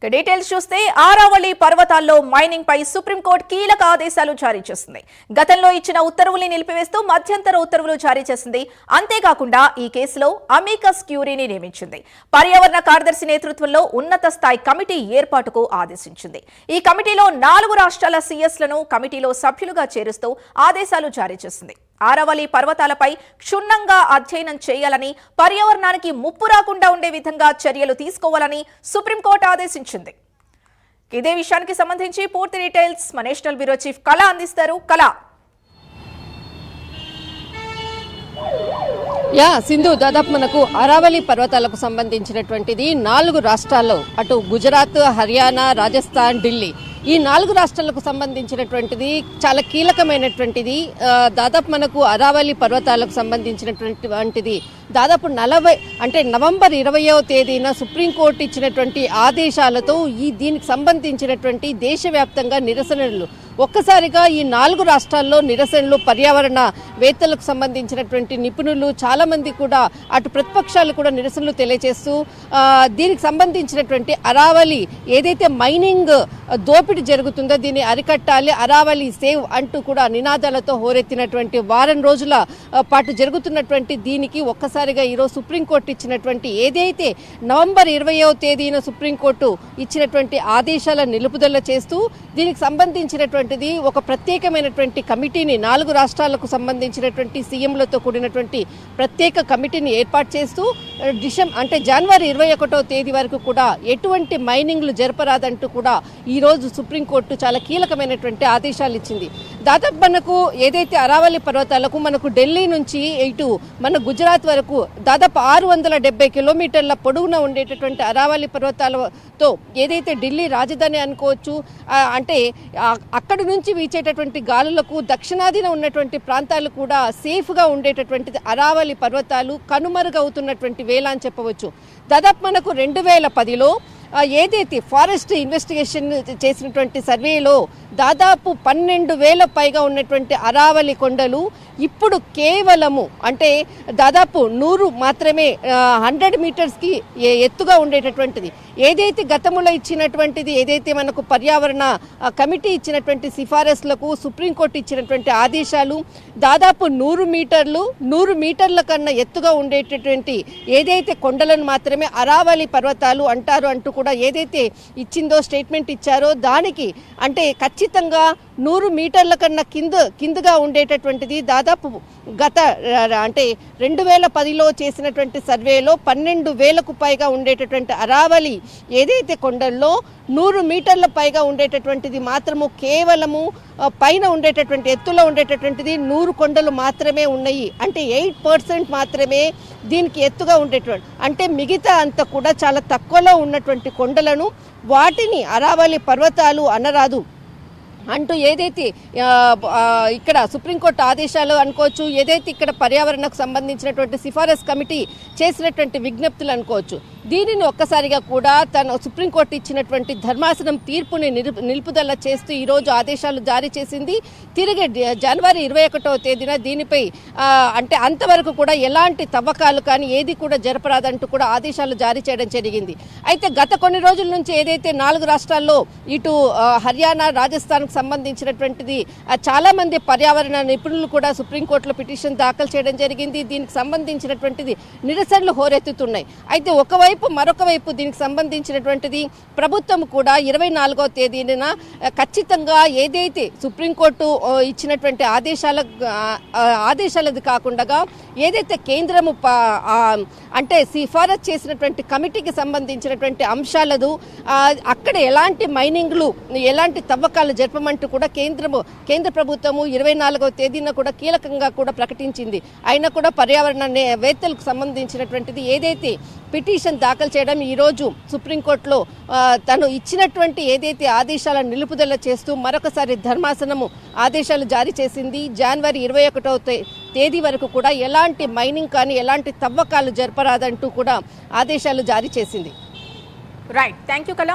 Details చూస్తే ఆరావళి పర్వతాల్లో mining పై supreme court కీలక ఆదేశాలు జారీ చేసింది. గతంలో ఇచ్చిన ఉత్తర్వుల్ని నిలిపివేస్తూ మధ్యంతర ఉత్తర్వులు జారీ చేసింది. అంతేకాకుండా ఈ కేసులో అమికస్ క్యూరీని నియమించింది. పర్యావరణ కార్యదర్శి నేతృత్వంలో ఉన్నత స్థాయి కమిటీ ఏర్పాటుకు ఆదేశించింది. ఈ కమిటీలో 4 రాష్ట్రాల సీఎస్లను కమిటీలో సభ్యులుగా చేరుస్తూ ఆదేశాలు జారీ చేసింది. ఆరావళి పర్వతాలపై క్షుణ్ణంగా అధ్యయనం చేయాలని, పర్యావరణానికి ముప్పు రాకుండా ఉండే విధంగా చర్యలు తీసుకోవాలని సుప్రీంకోర్టు ఆదేశించింది. ఇదే విషయానికి సంబంధించి పూర్తి డీటెయిల్స్ మా నేషనల్ బ్యూరో చీఫ్ కళ అందిస్తారు. కళ. సింధు, దాదాపు మనకు ఆరావళి పర్వతాలకు సంబంధించినటువంటిది 4 రాష్ట్రాల్లో, అటు గుజరాత్, హర్యానా, రాజస్థాన్, ఢిల్లీ, ఈ 4 రాష్ట్రాలకు సంబంధించినటువంటిది చాలా కీలకమైనటువంటిది. దాదాపు మనకు ఆరావళి పర్వతాలకు సంబంధించినటువంటిది దాదాపు నవంబర్ 20వ తేదీన సుప్రీంకోర్టు ఇచ్చినటువంటి ఆదేశాలతో దీనికి సంబంధించినటువంటి దేశవ్యాప్తంగా నిరసనలు ఒక్కసారిగా ఈ 4 రాష్ట్రాల్లో నిరసనలు, పర్యావరణ వేత్తలకు సంబంధించినటువంటి నిపుణులు చాలా మంది కూడా, అటు ప్రతిపక్షాలు కూడా నిరసనలు తెలియజేస్తూ దీనికి సంబంధించినటువంటి అరావళి ఏదైతే మైనింగ్ దోపిడీ జరుగుతుందో దీన్ని అరికట్టాలి, అరావళి సేవ్ అంటూ కూడా నినాదాలతో హోరెత్తినటువంటి వారం రోజుల పాటు జరుగుతున్నటువంటి దీనికి ఒక్కసారిగా ఈరోజు సుప్రీంకోర్టు ఇచ్చినటువంటి ఏదైతే నవంబర్ 20వ తేదీన సుప్రీంకోర్టు ఇచ్చినటువంటి ఆదేశాల నిలుపుదల చేస్తూ దీనికి సంబంధించినటువంటి ఒక ప్రత్యేకమైనటువంటి కమిటీని 4 రాష్ట్రాలకు సంబంధించినటువంటి సీఎంలతో కూడినటువంటి ప్రత్యేక కమిటీని ఏర్పాటు చేస్తూ జనవరి 21వ తేదీ వరకు కూడా ఎటువంటి మైనింగ్లు జరపరాదంటూ కూడా ఈరోజు సుప్రీంకోర్టు చాలా కీలకమైనటువంటి ఆదేశాలు ఇచ్చింది. దాదాపు మనకు ఏదైతే అరావళి పర్వతాలకు మనకు ఢిల్లీ నుంచి ఇటు మన గుజరాత్ వరకు దాదాపు 670 కిలోమీటర్ల పొడవున ఉండేటటువంటి అరావళి పర్వతాలతో ఏదైతే ఢిల్లీ రాజధాని అనుకోవచ్చు, అంటే అక్కడి నుంచి వీచేటటువంటి గాలులకు దక్షిణాదిన ఉన్నటువంటి ప్రాంతాలు కూడా సేఫ్గా ఉండేటటువంటిది అరావళి పర్వతాలు కనుమరుగవుతున్నటువంటి వేళ అని చెప్పవచ్చు. దాదాపు మనకు 2010లో ఏదైతే ఫారెస్ట్ ఇన్వెస్టిగేషన్ చేసినటువంటి సర్వేలో దాదాపు 12,000 పైగా ఉన్నటువంటి అరావళి కొండలు ఇప్పుడు కేవలము దాదాపు 100 మాత్రమే 100 మీటర్స్కి ఎత్తుగా ఉండేటటువంటిది. ఏదైతే గతంలో ఇచ్చినటువంటిది ఏదైతే మనకు పర్యావరణ కమిటీ ఇచ్చినటువంటి సిఫారసులకు సుప్రీంకోర్టు ఇచ్చినటువంటి ఆదేశాలు దాదాపు 100 మీటర్ల కన్నా ఎత్తుగా ఉండేటటువంటి ఏదైతే కొండలను మాత్రమే అరావళి పర్వతాలు అంటారు అంటూ కూడా ఏదైతే ఇచ్చిందో స్టేట్మెంట్ ఇచ్చారో దానికి ఖచ్చితంగా 100 మీటర్ల కన్నా కిందగా ఉండేటటువంటిది దాదాపు గత 2010లో చేసినటువంటి సర్వేలో 12,000కు పైగా ఉండేటటువంటి అరావళి ఏదైతే కొండల్లో 100 మీటర్ల పైగా ఉండేటటువంటిది మాత్రము కేవలము పైన ఉండేటటువంటి ఎత్తులో ఉండేటటువంటిది 100 కొండలు మాత్రమే ఉన్నాయి. 8% మాత్రమే దీనికి ఎత్తుగా ఉండేటువంటి మిగతా అంతా కూడా చాలా తక్కువలో ఉన్నటువంటి కొండలను వాటిని అరావళి పర్వతాలు అనరాదు అంటూ ఏదైతే ఇక్కడ సుప్రీంకోర్టు ఆదేశాలు అనుకోవచ్చు, ఏదైతే ఇక్కడ పర్యావరణకు సంబంధించినటువంటి సిఫారసు కమిటీ చేసినటువంటి విజ్ఞప్తులు అనుకోవచ్చు, దీనిని ఒక్కసారిగా కూడా సుప్రీంకోర్టు ఇచ్చినటువంటి ధర్మాసనం తీర్పుని నిలుపుదల చేస్తూ ఈరోజు ఆదేశాలు జారీ చేసింది. తిరిగి జనవరి 21వ తేదీన దీనిపై అంతవరకు కూడా ఎలాంటి తవ్వకాలు కానీ ఏది కూడా జరపరాదంటూ కూడా ఆదేశాలు జారీ చేయడం జరిగింది. అయితే గత కొన్ని రోజుల నుంచి ఏదైతే 4 రాష్ట్రాల్లో ఇటు హర్యానా, రాజస్థాన్ సంబంధించినటువంటిది చాలా మంది పర్యావరణ నిపుణులు కూడా సుప్రీంకోర్టులో పిటిషన్ దాఖలు చేయడం జరిగింది. దీనికి సంబంధించినటువంటిది నిరసనలు హోరెత్తుతున్నాయి. అయితే మరొక వైపు దీనికి సంబంధించినటువంటిది ప్రభుత్వం కూడా 24వ తేదీన ఖచ్చితంగా ఏదైతే సుప్రీంకోర్టు ఇచ్చినటువంటి ఆదేశాలది కాకుండా ఏదైతే కేంద్రము సిఫారసు చేసినటువంటి కమిటీకి సంబంధించినటువంటి అంశాలదు అక్కడ ఎలాంటి మైనింగ్లు ఎలాంటి తవ్వకాలు జరపమంటూ కూడా కేంద్ర ప్రభుత్వము 24వ తేదీన కూడా కీలకంగా కూడా ప్రకటించింది. అయినా కూడా పర్యావరణ వేత్తలకు సంబంధించినటువంటిది ఏదైతే పిటిషన్ దాఖలు చేయడం ఈరోజు సుప్రీంకోర్టులో తను ఇచ్చినటువంటి ఏదైతే ఆదేశాలను నిలుపుదల చేస్తూ మరొకసారి ధర్మాసనము ఆదేశాలు జారీ చేసింది. జనవరి 21వ తేదీ వరకు కూడా ఎలాంటి మైనింగ్ కానీ ఎలాంటి తవ్వకాలు జరపరాదంటూ కూడా ఆదేశాలు జారీ చేసింది. రైట్, థ్యాంక్ యూ కళ.